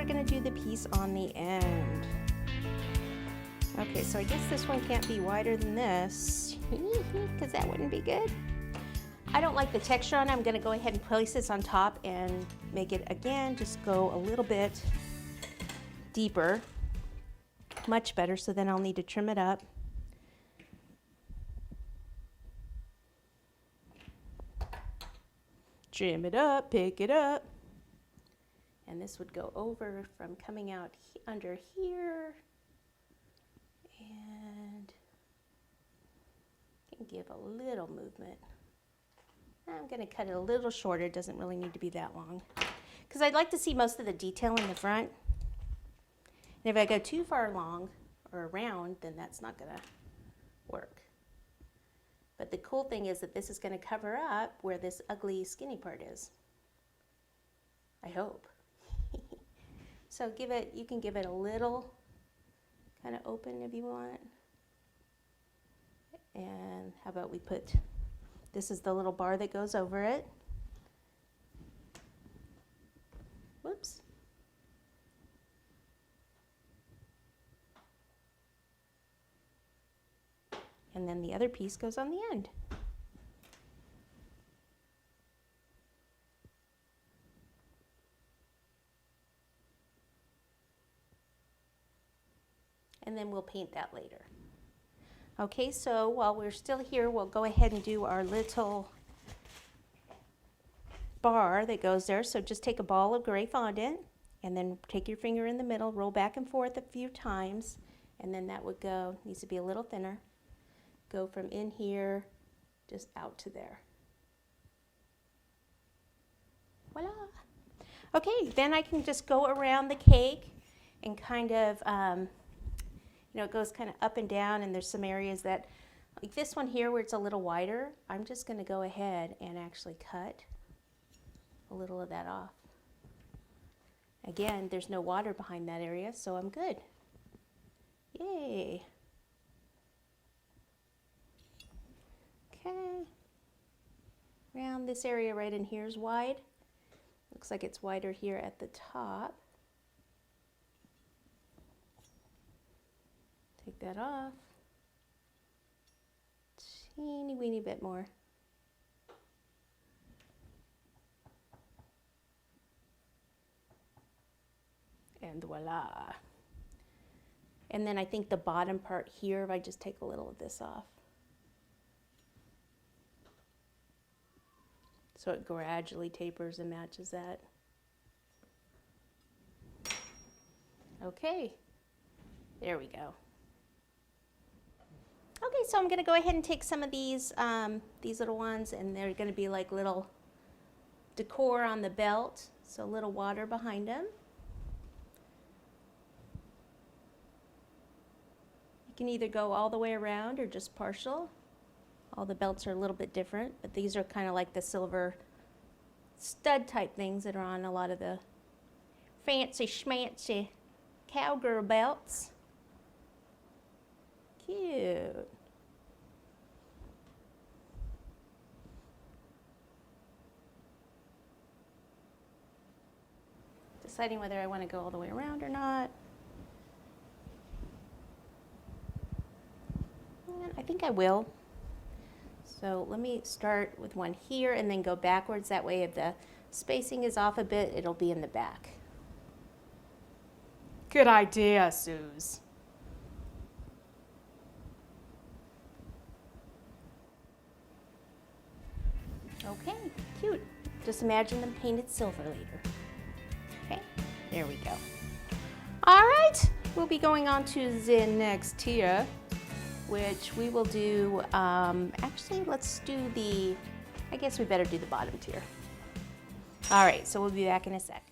we're gonna do the piece on the end. Okay, so I guess this one can't be wider than this, because that wouldn't be good. I don't like the texture on it. I'm gonna go ahead and place this on top and make it, again, just go a little bit deeper. Much better, so then I'll need to trim it up. Trim it up, pick it up. And this would go over from coming out under here. And can give a little movement. I'm going to cut it a little shorter. It doesn't really need to be that long, because I'd like to see most of the detail in the front. And if I go too far along or around, then that's not going to work. But the cool thing is that this is going to cover up where this ugly skinny part is. I hope. So you can give it a little kind of open if you want. And how about we put, this is the little bar that goes over it. Whoops. And then the other piece goes on the end. And then we'll paint that later. Okay, so while we're still here, we'll go ahead and do our little bar that goes there. So just take a ball of gray fondant and then take your finger in the middle, roll back and forth a few times, and then that would go, needs to be a little thinner, go from in here just out to there. Voila. Okay, then I can just go around the cake and kind of, you know, it goes kind of up and down, and there's some areas that, like this one here where it's a little wider, I'm just going to go ahead and actually cut a little of that off. Again, there's no water behind that area, so I'm good. Yay. Okay. Around this area right in here is wide. Looks like it's wider here at the top. Take that off. Teeny weeny bit more. And voila. And then I think the bottom part here, if I just take a little of this off. So it gradually tapers and matches that. Okay, there we go. Okay, so I'm going to go ahead and take some of these little ones, and they're going to be like little decor on the belt, so a little water behind them. You can either go all the way around or just partial. All the belts are a little bit different, but these are kind of like the silver stud type things that are on a lot of the fancy schmancy cowgirl belts. Cute. Deciding whether I want to go all the way around or not. And I think I will. So let me start with one here and then go backwards. That way if the spacing is off a bit, it'll be in the back. Good idea, Suze. Okay, cute. Just imagine them painted silver later. Okay, there we go. All right, we'll be going on to the next tier, which we will do, actually, let's do I guess we better do the bottom tier. All right, so we'll be back in a sec.